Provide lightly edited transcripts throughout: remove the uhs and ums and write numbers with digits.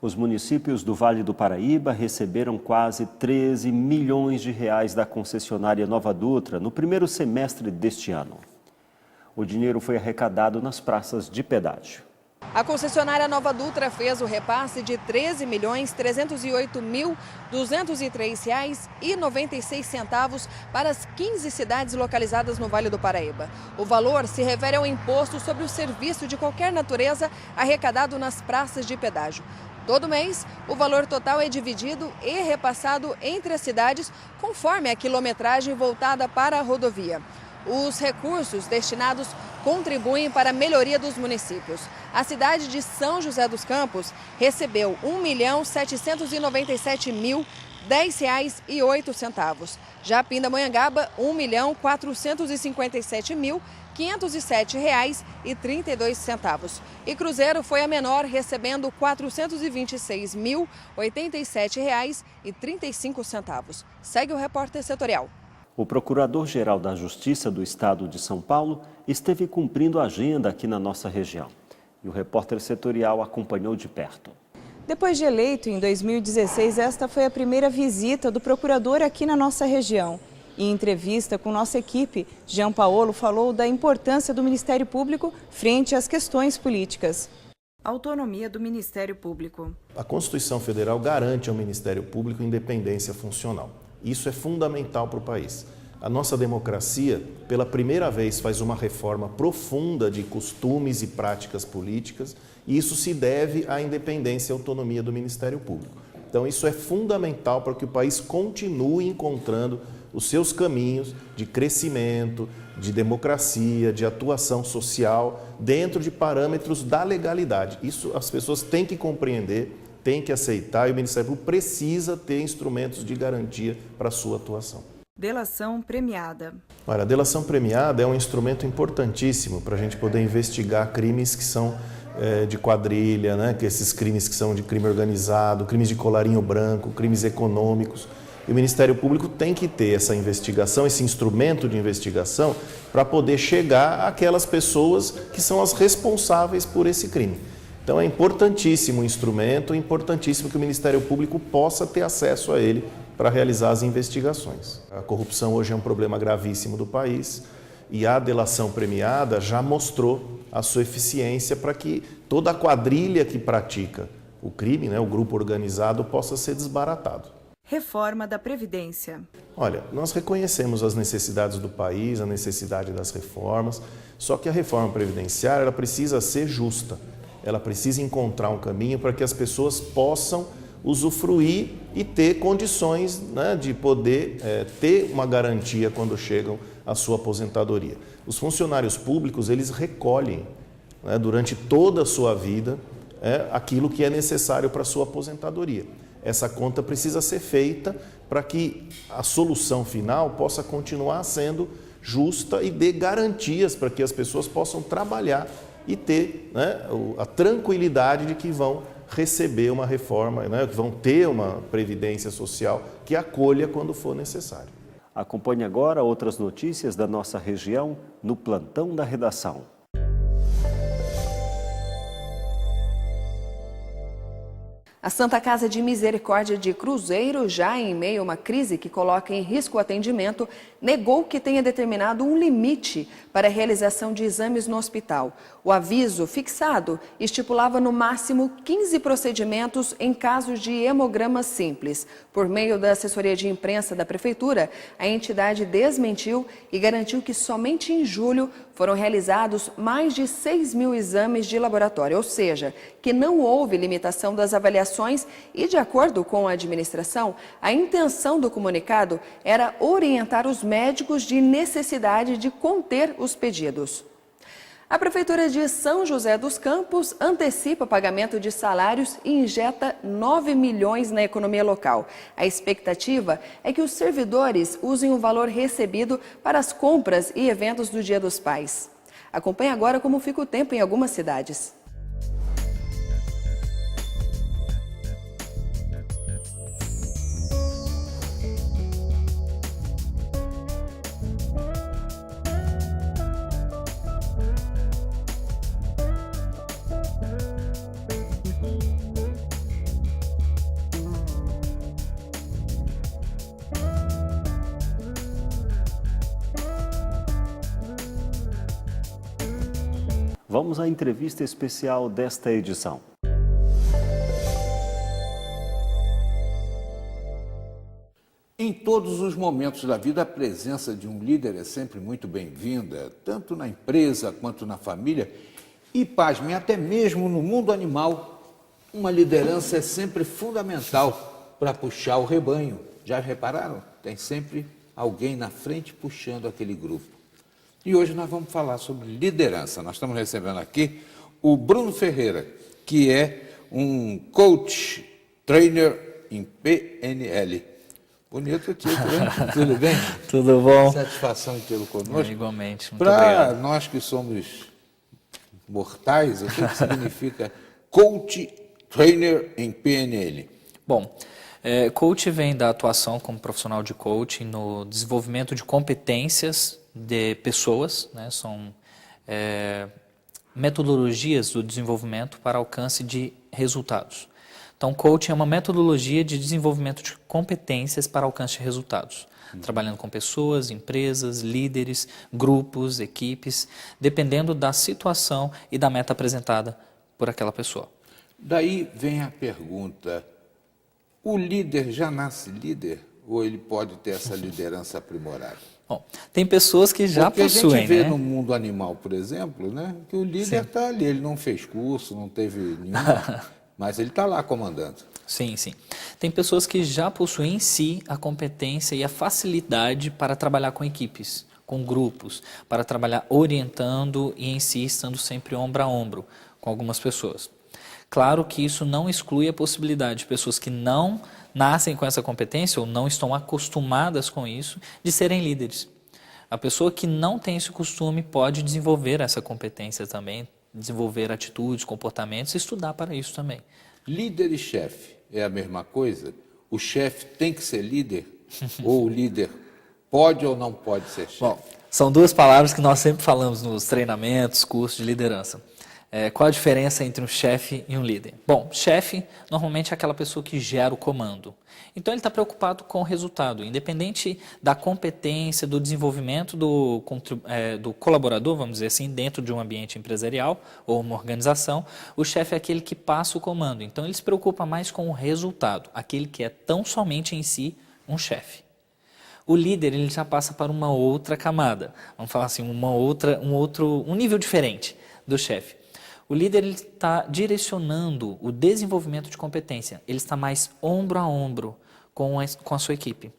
Os municípios do Vale do Paraíba receberam quase 13 milhões de reais da concessionária Nova Dutra no primeiro semestre deste ano. O dinheiro foi arrecadado nas praças de pedágio. A concessionária Nova Dutra fez o repasse de R$ 13.308.203,96 para as 15 cidades localizadas no Vale do Paraíba. O valor se refere ao imposto sobre o serviço de qualquer natureza arrecadado nas praças de pedágio. Todo mês, o valor total é dividido e repassado entre as cidades conforme a quilometragem voltada para a rodovia. Os recursos destinados contribuem para a melhoria dos municípios. A cidade de São José dos Campos recebeu R$ 1.797.010,08. Já Pindamonhangaba, R$ 1.457.507,32. E Cruzeiro foi a menor, recebendo R$ 426.087,35. Segue o repórter setorial. O Procurador-Geral da Justiça do Estado de São Paulo esteve cumprindo a agenda aqui na nossa região. E o repórter setorial acompanhou de perto. Depois de eleito em 2016, esta foi a primeira visita do procurador aqui na nossa região. Em entrevista com nossa equipe, Jean Paolo falou da importância do Ministério Público frente às questões políticas. Autonomia do Ministério Público. A Constituição Federal garante ao Ministério Público independência funcional. Isso é fundamental para o país. A nossa democracia, pela primeira vez, faz uma reforma profunda de costumes e práticas políticas, e isso se deve à independência e autonomia do Ministério Público. Então, isso é fundamental para que o país continue encontrando os seus caminhos de crescimento, de democracia, de atuação social, dentro de parâmetros da legalidade. Isso as pessoas têm que compreender, tem que aceitar, e o Ministério Público precisa ter instrumentos de garantia para a sua atuação. Delação premiada. Olha, a delação premiada é um instrumento importantíssimo para a gente poder investigar crimes que são de quadrilha, né? Que esses crimes que são de crime organizado, crimes de colarinho branco, crimes econômicos. E o Ministério Público tem que ter essa investigação, esse instrumento de investigação, para poder chegar àquelas pessoas que são as responsáveis por esse crime. Então é importantíssimo o instrumento, importantíssimo que o Ministério Público possa ter acesso a ele para realizar as investigações. A corrupção hoje é um problema gravíssimo do país e a delação premiada já mostrou a sua eficiência para que toda a quadrilha que pratica o crime, né, o grupo organizado, possa ser desbaratado. Reforma da Previdência. Olha, nós reconhecemos as necessidades do país, a necessidade das reformas, só que a reforma previdenciária ela precisa ser justa. Ela precisa encontrar um caminho para que as pessoas possam usufruir e ter condições, né, de poder ter uma garantia quando chegam à sua aposentadoria. Os funcionários públicos, eles recolhem, né, durante toda a sua vida aquilo que é necessário para a sua aposentadoria. Essa conta precisa ser feita para que a solução final possa continuar sendo justa e dê garantias para que as pessoas possam trabalhar e ter, né, a tranquilidade de que vão receber uma reforma, né, que vão ter uma previdência social que acolha quando for necessário. Acompanhe agora outras notícias da nossa região no Plantão da Redação. A Santa Casa de Misericórdia de Cruzeiro, já em meio a uma crise que coloca em risco o atendimento, negou que tenha determinado um limite para a realização de exames no hospital. O aviso fixado estipulava no máximo 15 procedimentos em casos de hemograma simples. Por meio da assessoria de imprensa da Prefeitura, a entidade desmentiu e garantiu que somente em julho foram realizados mais de 6.000 exames de laboratório, ou seja, que não houve limitação das avaliações e, de acordo com a administração, a intenção do comunicado era orientar os médicos de necessidade de conter os pedidos. A Prefeitura de São José dos Campos antecipa pagamento de salários e injeta 9 milhões na economia local. A expectativa é que os servidores usem o valor recebido para as compras e eventos do Dia dos Pais. Acompanhe agora como fica o tempo em algumas cidades. Vamos à entrevista especial desta edição. Em todos os momentos da vida, a presença de um líder é sempre muito bem-vinda, tanto na empresa quanto na família. E, pasmem, até mesmo no mundo animal, uma liderança é sempre fundamental para puxar o rebanho. Já repararam? Tem sempre alguém na frente puxando aquele grupo. E hoje nós vamos falar sobre liderança. Nós estamos recebendo aqui o Bruno Ferreira, que é um coach, trainer em PNL. Bonito título, hein? Tudo bem? Tudo bom? Satisfação em tê-lo conosco. Igualmente, muito Para obrigado. nós que somos mortais, o que significa coach, trainer em PNL? Bom, coach vem da atuação como profissional de coaching no desenvolvimento de competências de pessoas, né? São metodologias do desenvolvimento para alcance de resultados. Então, coaching é uma metodologia de desenvolvimento de competências para alcance de resultados, trabalhando com pessoas, empresas, líderes, grupos, equipes, dependendo da situação e da meta apresentada por aquela pessoa. Daí vem a pergunta, o líder já nasce líder ou ele pode ter essa liderança aprimorada? Bom, tem pessoas que já Porque possuem, a gente vê né? no mundo animal, por exemplo, né, que o líder está ali, ele não fez curso, não teve nenhuma... Mas ele está lá comandando. Sim, sim. Tem pessoas que já possuem em si a competência e a facilidade para trabalhar com equipes, com grupos, para trabalhar orientando e em si estando sempre ombro a ombro com algumas pessoas. Claro que isso não exclui a possibilidade de pessoas que não nascem com essa competência ou não estão acostumadas com isso, de serem líderes. A pessoa que não tem esse costume pode desenvolver essa competência também, desenvolver atitudes, comportamentos e estudar para isso também. Líder e chefe é a mesma coisa? O chefe tem que ser líder? Ou o líder pode ou não pode ser chefe? Bom, são duas palavras que nós sempre falamos nos treinamentos, cursos de liderança. Qual a diferença entre um chefe e um líder? Bom, chefe normalmente é aquela pessoa que gera o comando. Então ele está preocupado com o resultado, independente da competência, do desenvolvimento do colaborador, vamos dizer assim, dentro de um ambiente empresarial ou uma organização, o chefe é aquele que passa o comando. Então ele se preocupa mais com o resultado, aquele que é tão somente em si um chefe. O líder ele já passa para uma outra camada, vamos falar assim, um nível diferente do chefe. O líder está direcionando o desenvolvimento de competência, ele está mais ombro a ombro com a sua equipe.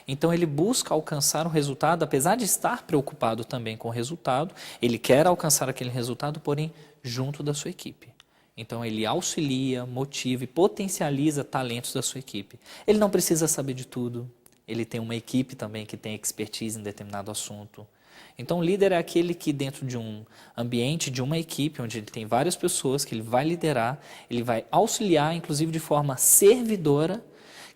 Então ele busca alcançar o resultado, apesar de estar preocupado também com o resultado, ele quer alcançar aquele resultado, porém junto da sua equipe. Então ele auxilia, motiva e potencializa talentos da sua equipe. Ele não precisa saber de tudo, ele tem uma equipe também que tem expertise em determinado assunto. Então o líder é aquele que dentro de um ambiente, de uma equipe, onde ele tem várias pessoas que ele vai liderar, ele vai auxiliar, inclusive de forma servidora,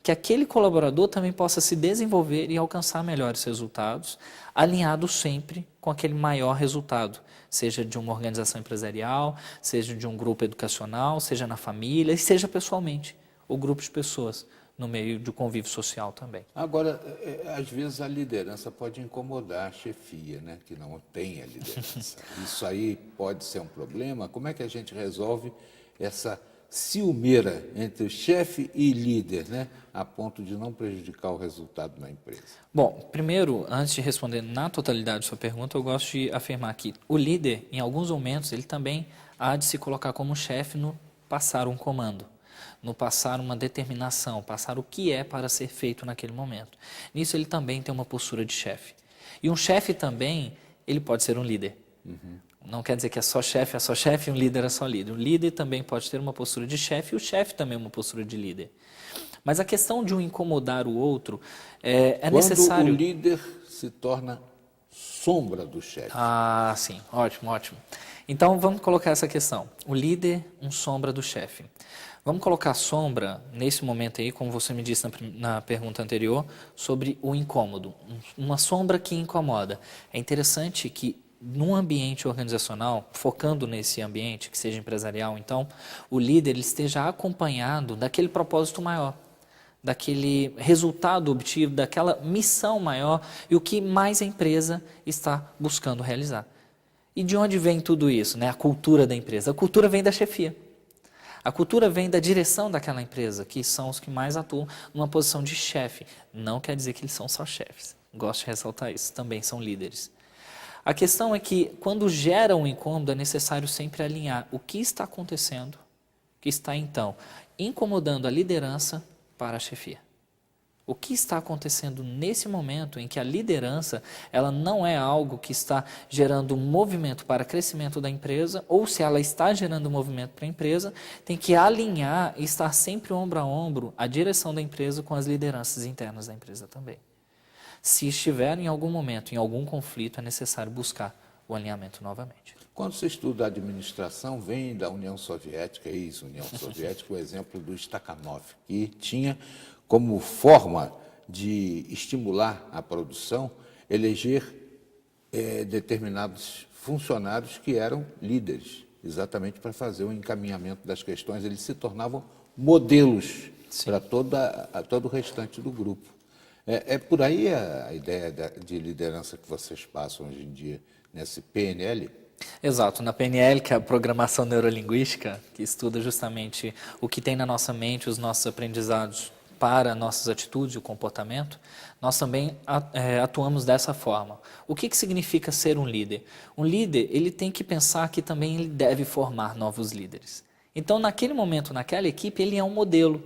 que aquele colaborador também possa se desenvolver e alcançar melhores resultados, alinhado sempre com aquele maior resultado, seja de uma organização empresarial, seja de um grupo educacional, seja na família, e seja pessoalmente, o grupo de pessoas, no meio do convívio social também. Agora, às vezes a liderança pode incomodar a chefia, né? Que não tem a liderança. Isso aí pode ser um problema. Como é que a gente resolve essa ciumeira entre chefe e líder, né? A ponto de não prejudicar o resultado da empresa? Bom, primeiro, antes de responder na totalidade a sua pergunta, eu gosto de afirmar que o líder, em alguns momentos, ele também há de se colocar como chefe no passar um comando, no passar uma determinação, passar o que é para ser feito naquele momento. Nisso ele também tem uma postura de chefe. E um chefe também, ele pode ser um líder. Não quer dizer que é só chefe e um líder é só líder. O líder também pode ter uma postura de chefe e o chefe também uma postura de líder. Mas a questão de um incomodar o outro é necessário... Quando o líder se torna sombra do chefe. Ah, sim. Ótimo, ótimo. Então vamos colocar essa questão. O líder, sombra do chefe. Vamos colocar a sombra, nesse momento aí, como você me disse na pergunta anterior, sobre o incômodo. Uma sombra que incomoda. É interessante que, num ambiente organizacional, focando nesse ambiente, que seja empresarial, então, o líder ele esteja acompanhado daquele propósito maior, daquele resultado obtido, daquela missão maior e o que mais a empresa está buscando realizar. E de onde vem tudo isso, né? A cultura da empresa? A cultura vem da chefia. A cultura vem da direção daquela empresa, que são os que mais atuam numa posição de chefe. Não quer dizer que eles são só chefes. Gosto de ressaltar isso, também são líderes. A questão é que, quando gera um incômodo, é necessário sempre alinhar o que está acontecendo, que está, então, incomodando a liderança para a chefia. O que está acontecendo nesse momento em que a liderança ela não é algo que está gerando um movimento para crescimento da empresa, ou se ela está gerando um movimento para a empresa, tem que alinhar e estar sempre ombro a ombro a direção da empresa com as lideranças internas da empresa também. Se estiver em algum momento, em algum conflito, é necessário buscar o alinhamento novamente. Quando se estuda a administração, vem da União Soviética, ex-União Soviética, o exemplo do Stakhanov, que tinha como forma de estimular a produção, eleger determinados funcionários que eram líderes, exatamente para fazer o encaminhamento das questões. Eles se tornavam modelos para todo o restante do grupo. É por aí a ideia de liderança que vocês passam hoje em dia nesse PNL? Exato, na PNL, que é a Programação Neurolinguística, que estuda justamente o que tem na nossa mente, os nossos aprendizados para nossas atitudes e o comportamento, nós também atuamos dessa forma. O que significa ser um líder? Um líder, ele tem que pensar que também ele deve formar novos líderes. Então, naquele momento, naquela equipe, ele é um modelo,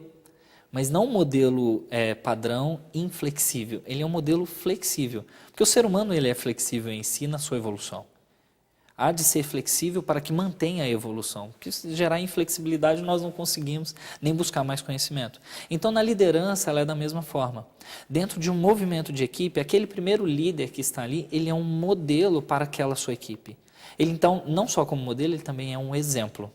mas não um modelo padrão inflexível, ele é um modelo flexível, porque o ser humano ele é flexível em si na sua evolução. Há de ser flexível para que mantenha a evolução, porque se gerar inflexibilidade nós não conseguimos nem buscar mais conhecimento. Então na liderança ela é da mesma forma. Dentro de um movimento de equipe, aquele primeiro líder que está ali, ele é um modelo para aquela sua equipe. Ele então, não só como modelo, ele também é um exemplo.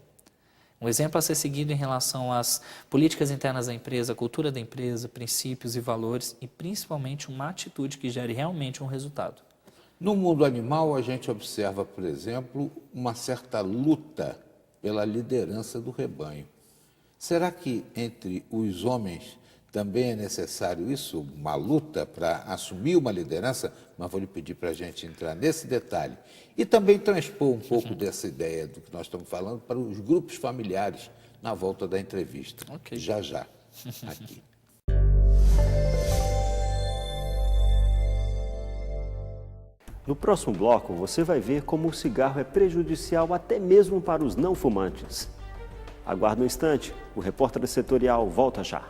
Um exemplo a ser seguido em relação às políticas internas da empresa, a cultura da empresa, princípios e valores e principalmente uma atitude que gere realmente um resultado. No mundo animal, a gente observa, por exemplo, uma certa luta pela liderança do rebanho. Será que entre os homens também é necessário isso, uma luta para assumir uma liderança? Mas vou lhe pedir para a gente entrar nesse detalhe e também transpor um pouco dessa ideia do que nós estamos falando para os grupos familiares na volta da entrevista. Ok. Já, aqui. No próximo bloco, você vai ver como o cigarro é prejudicial até mesmo para os não fumantes. Aguarde um instante, o repórter setorial volta já.